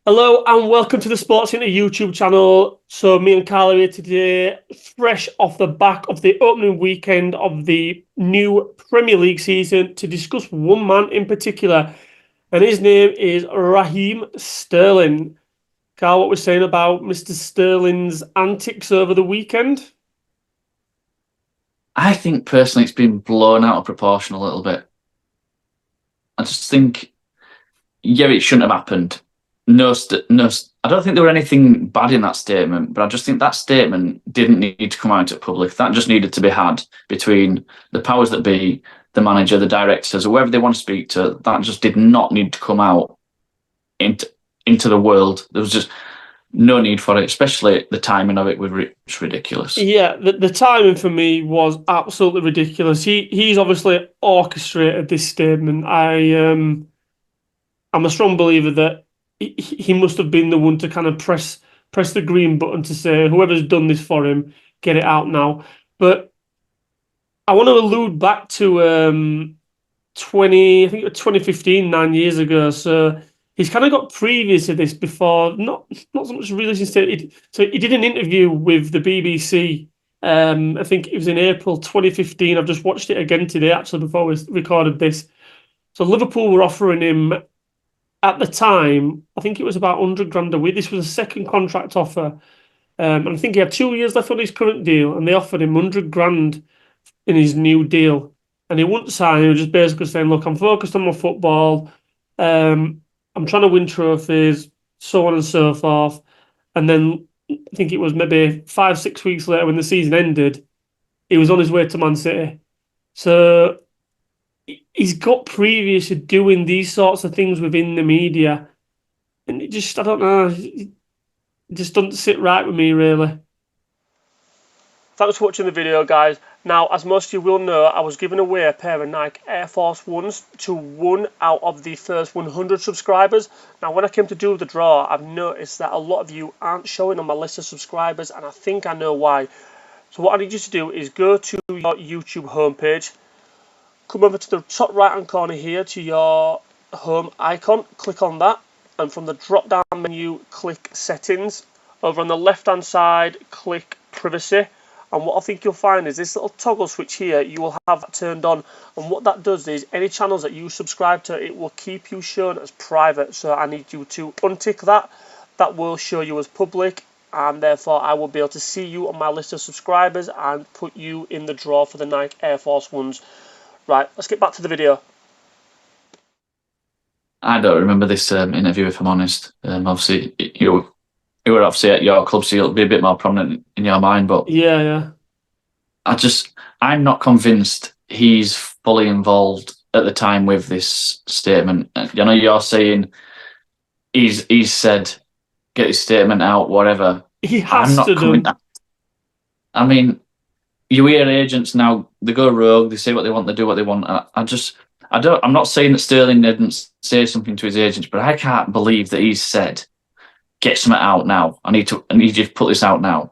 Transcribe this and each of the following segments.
Hello and welcome to the Sports Center YouTube channel. So me and Carl are here today, fresh off the back of the opening weekend of the new Premier League season, to discuss one man in particular, and his name is Raheem Sterling. Carl, what we're saying about Mr. Sterling's antics over the weekend? I think personally it's been blown out of proportion a little bit. I just think, yeah, it shouldn't have happened. I don't think there were anything bad in that statement, but I just think that statement didn't need to come out to public. That just needed to be had between the powers that be, the manager, the directors, or whoever they want to speak to. That just did not need to come out into the world. There was just no need for it, especially the timing of it was ridiculous. Yeah, the timing for me was absolutely ridiculous. He's obviously orchestrated this statement. I'm a strong believer that he must have been the one to kind of press the green button to say whoever's done this for him, get it out now. But I want to allude back to 2015, 9 years ago. So he's kind of got previous to this before, not so much releasing state. So he did an interview with the BBC. I think it was in April 2015. I've just watched it again today, actually, before we recorded this. So Liverpool were offering him at the time, I think it was about 100 grand a week. This was a second contract offer. And I think he had 2 years left on his current deal, and they offered him 100 grand in his new deal. And he wouldn't sign. He was just basically saying, look, I'm focused on my football. I'm trying to win trophies, so on and so forth. And then I think it was maybe 5, 6 weeks later when the season ended, he was on his way to Man City. So he's got previous to doing these sorts of things within the media. And it just, I don't know, it just doesn't sit right with me, really. Thanks for watching the video, guys. Now, as most of you will know, I was giving away a pair of Nike Air Force Ones to one out of the first 100 subscribers. Now, when I came to do the draw, I've noticed that a lot of you aren't showing on my list of subscribers, and I think I know why. So what I need you to do is go to your YouTube homepage, come over to the top right hand corner here to your home icon, click on that, and from the drop down menu, click settings. Over on the left hand side, click privacy. And what I think you'll find is this little toggle switch here, you will have turned on. And what that does is any channels that you subscribe to, it will keep you shown as private. So I need you to untick that. That will show you as public. And therefore I will be able to see you on my list of subscribers and put you in the draw for the Nike Air Force Ones. Right, let's get back to the video. I don't remember this interview, if I'm honest. Obviously, you were obviously at your club, so it'll be a bit more prominent in your mind. But Yeah. I'm not convinced he's fully involved at the time with this statement. I know you're saying he's said get his statement out, whatever. He I'm has not to coming. do. I mean, you hear agents now, they go rogue, they say what they want, they do what they want. I'm not saying that Sterling didn't say something to his agents, but I can't believe that he's said, get something out now. I need you to put this out now.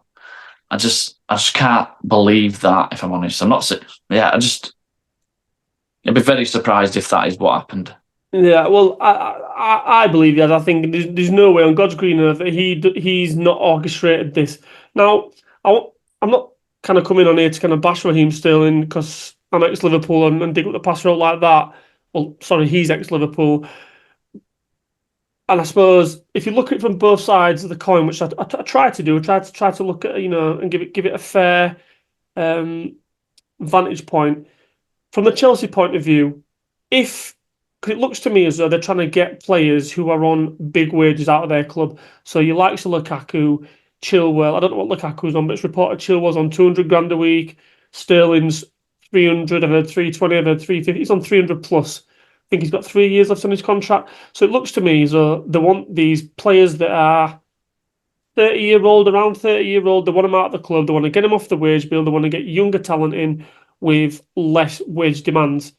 I just can't believe that, if I'm honest. I'm not saying, yeah, I'd be very surprised if that is what happened. Yeah, well, I believe that. I think there's no way on God's green earth that he's not orchestrated this. Now, I'm not kind of coming on here to kind of bash Raheem Sterling because I'm ex-Liverpool and dig up the pass route like that. Well, sorry, he's ex-Liverpool. And I suppose if you look at it from both sides of the coin, which I try to do, I try to look at, and give it a fair um, vantage point. From the Chelsea point of view, if because it looks to me as though they're trying to get players who are on big wages out of their club. So you like Lukaku, Chilwell. I don't know what Lukaku's on, but it's reported Chilwell's on 200 grand a week. Sterling's 300. I've heard 320. I've heard 350. He's on 300 plus. I think he's got 3 years left on his contract. So it looks to me as though they want these players that are 30-year-old, around 30-year-old. They want them out of the club. They want to get them off the wage bill. They want to get younger talent in with less wage demands.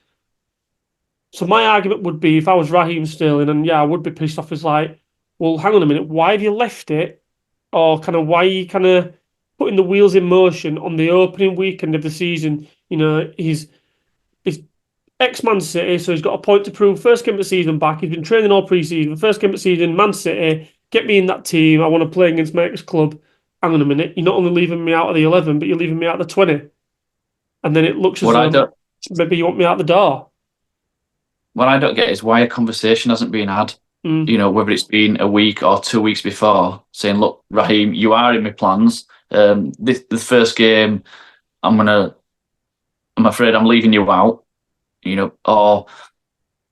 So my argument would be if I was Raheem Sterling, and yeah, I would be pissed off, is like, well, hang on a minute, why have you left it? Or kind of why are you kind of putting the wheels in motion on the opening weekend of the season? He's ex-Man City, so he's got a point to prove. First game of the season back, he's been training all pre-season. First game of the season, Man City, get me in that team. I want to play against my ex-club. Hang on a minute, you're not only leaving me out of the 11, but you're leaving me out of the 20. And then it looks as What I though don't maybe you want me out the door. what I don't get is why a conversation hasn't been had. Mm. You know, whether it's been a week or 2 weeks before, saying, "Look, Raheem, you are in my plans. The first game, I'm afraid I'm leaving you out." You know, or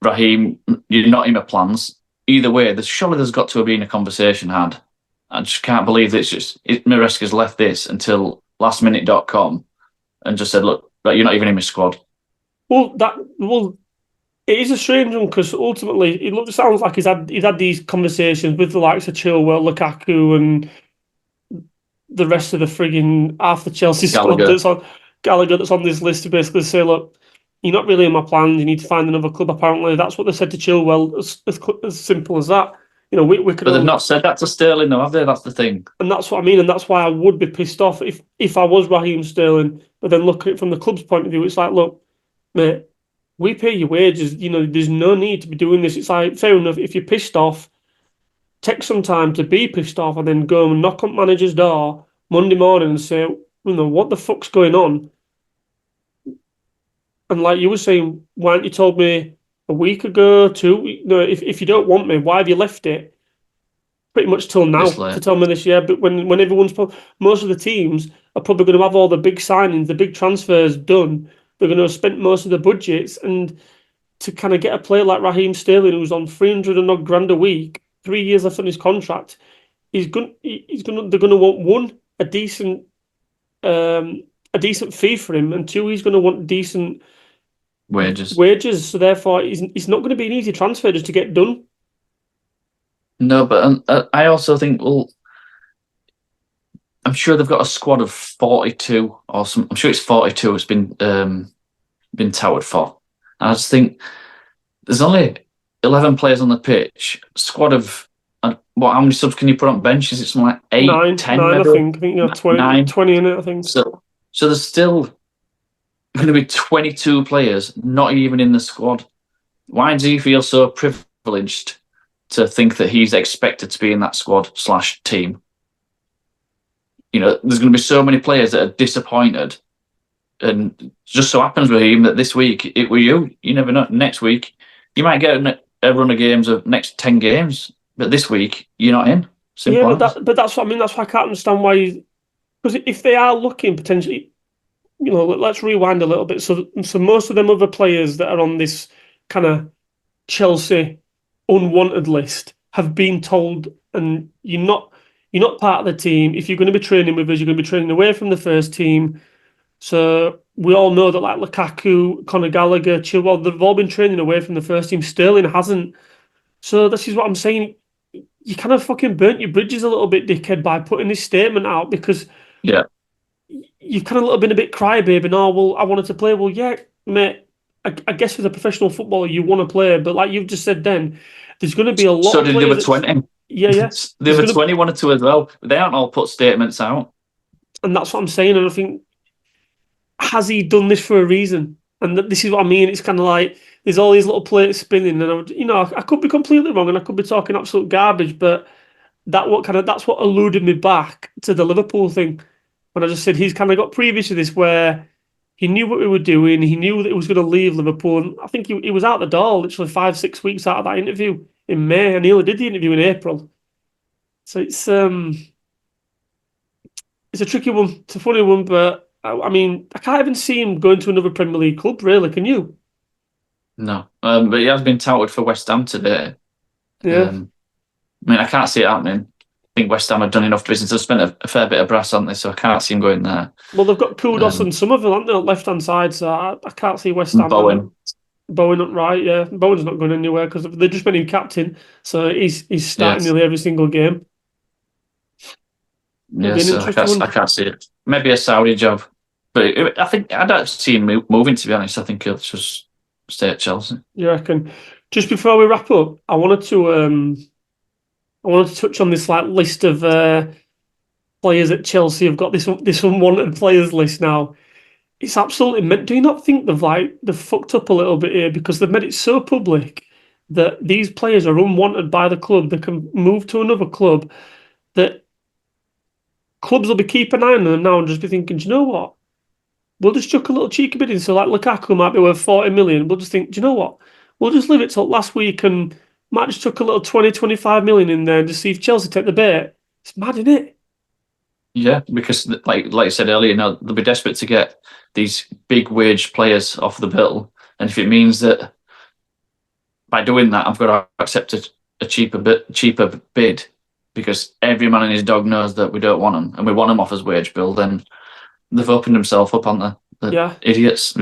Raheem, you're not in my plans. Either way, there's got to have been a conversation had. I just can't believe that Maresca's left this until lastminute.com and just said, "Look, right, you're not even in my squad." Well, it is a strange one because ultimately sounds like he's had these conversations with the likes of Chilwell, Lukaku, and the rest of the frigging half the Chelsea squad Gallagher. that's on Gallagher that's on this list to basically say, look, you're not really in my plans. You need to find another club. Apparently, that's what they said to Chilwell. As simple as that. You know, we could But they've only, not said that to Sterling, though, have they? That's the thing. and that's what I mean, and that's why I would be pissed off if I was Raheem Sterling. But then look at it from the club's point of view. It's like, look, mate, we pay your wages. You know, there's no need to be doing this. It's like fair enough if you're pissed off. Take some time to be pissed off and then go and knock on manager's door Monday morning and say, you know, what the fuck's going on? And like you were saying, why aren't you told me a week ago, 2 weeks? No, if you don't want me, why have you left it pretty much till now This to late. tell me this year? But when most of the teams are probably going to have all the big signings, the big transfers done. They're going to have spent most of the budgets, and to kind of get a player like Raheem Sterling, who's on 300 and odd grand a week, 3 years left on his contract, they're gonna want one, um a decent fee for him, and two, he's gonna want decent Wages. wages. So therefore it's not gonna be an easy transfer just to get done. No, but I also think, well, I'm sure they've got a squad of 42 or some. I'm sure it's 42. It's been touted for. And I just think there's only 11 players on the pitch. Squad of what? How many subs can you put on bench? Is it something like eight, Nine, 10, nine, I maybe think. I think you have 20, nine? 20 in it, I think. So there's still going to be 22 players not even in the squad. Why does he feel so privileged to think that he's expected to be in that squad / team? You know, there's going to be so many players that are disappointed. And just so happens with him that this week it were you. You never know. Next week, you might get a run of games of next 10 games. But this week, you're not in. Yeah, Simple as. but that's what I mean. That's why I can't understand why. Because if they are looking potentially, you know, let's rewind a little bit. So most of them other players that are on this kind of Chelsea unwanted list have been told, and you're not part of the team. If you're going to be training with us, you're going to be training away from the first team. So we all know that like Lukaku, Conor Gallagher, Chilwell, they've all been training away from the first team. Sterling hasn't. So this is what I'm saying. You kind of fucking burnt your bridges a little bit, dickhead, by putting this statement out because Yeah. you've kind of little been a bit crybaby. Oh, well, I wanted to play. Well, yeah, mate. I guess as a professional footballer, you want to play, but like you've just said, then there's going to be a lot So of did the players. other 20. Yeah, yeah. The other 20 wanted to as well. They aren't all put statements out. And that's what I'm saying. And I think, has he done this for a reason? And this is what I mean. It's kind of like there's all these little plates spinning, and I could be completely wrong, and I could be talking absolute garbage, but that's what eluded me back to the Liverpool thing when I just said he's kind of got previous to this where he knew what we were doing, he knew that he was going to leave Liverpool, and I think he was out the door literally 5-6 weeks out of that interview in May, and he only did the interview in April. So it's a tricky one, it's a funny one, but I mean I can't even see him going to another Premier League club, really. Can you? No. But he has been touted for West Ham today. Yeah. I mean, I can't see it happening. I think West Ham have done enough business. They've spent a fair bit of brass, haven't they? So I can't see him going there. Well, they've got Kudos and Somerville, haven't they, on left hand side? So I can't see West Ham. Bowen. Bowen, not right. Yeah, Bowen's not going anywhere because they've just made him captain, so he's starting nearly every single game. Yeah, so I can't see it. Maybe a Saudi job, but I think I don't see him moving. To be honest, I think he'll just stay at Chelsea. You reckon? Just before we wrap up, I wanted to touch on this like list of players at Chelsea. Have got this unwanted players list now. It's absolutely meant. Do you not think they've fucked up a little bit here because they've made it so public that these players are unwanted by the club. They can move to another club. That clubs will be keeping an eye on them now and just be thinking, do you know what? We'll just chuck a little cheeky bid in. So like Lukaku might be worth 40 million. We'll just think, do you know what? We'll just leave it till last week and might just chuck a little 20, 25 million in there and just see if Chelsea take the bait. It's mad, isn't it? Yeah, because like I said earlier, they'll be desperate to get these big wage players off the bill, and if it means that by doing that, I've got to accept a cheaper bid because every man and his dog knows that we don't want them and we want them off as wage bill, then they've opened themselves up, aren't they? Yeah. Idiots.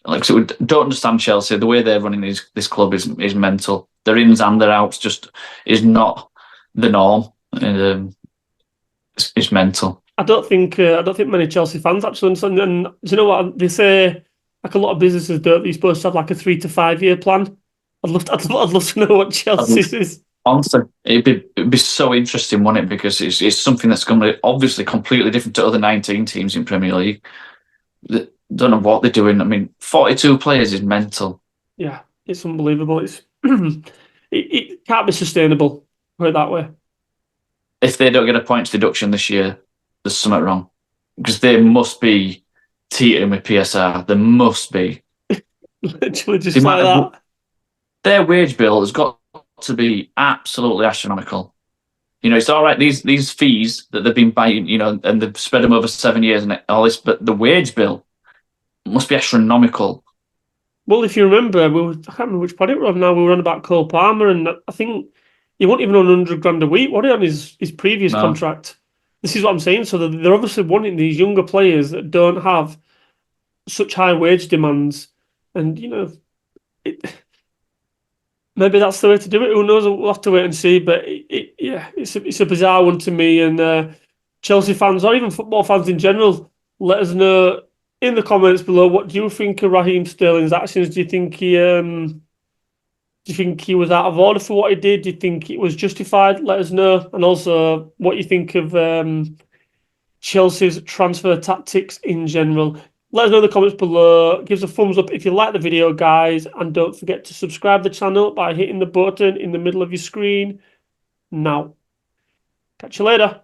Like, so we don't understand Chelsea. The way they're running this club is mental. Their ins and their outs just is not the norm. It's mental. I don't think many Chelsea fans actually understand. And do you know what they say? Like a lot of businesses don't. You're supposed to have like a 3 to 5 year plan. I'd love to know what Chelsea's is. Honestly, it'd be so interesting, wouldn't it? Because it's something that's going to be obviously completely different to other 19 teams in Premier League. They don't know what they're doing. I mean, 42 players is mental. Yeah, it's unbelievable. It's it can't be sustainable. Put it that way. If they don't get a points deduction this year, there's something wrong because they must be teetering with PSR. There must be. Literally just like that. Their wage bill has got to be absolutely astronomical. It's all right, these fees that they've been buying, and they've spread them over 7 years and all this, but the wage bill must be astronomical. Well, if you remember, I can't remember which pod it was now, we were on about Cole Palmer, and I think he wasn't even on 100 grand a week, was he, on his previous contract? This is what I'm saying. So they're obviously wanting these younger players that don't have such high wage demands. And, maybe that's the way to do it. Who knows? We'll have to wait and see. But it's a bizarre one to me. And Chelsea fans, or even football fans in general, let us know in the comments below, what do you think of Raheem Sterling's actions? Do you think he was out of order for what he did? Do you think it was justified? Let us know. And also what you think of Chelsea's transfer tactics in general. Let us know in the comments below. Give us a thumbs up if you like the video, guys. And don't forget to subscribe to the channel by hitting the button in the middle of your screen now. Catch you later.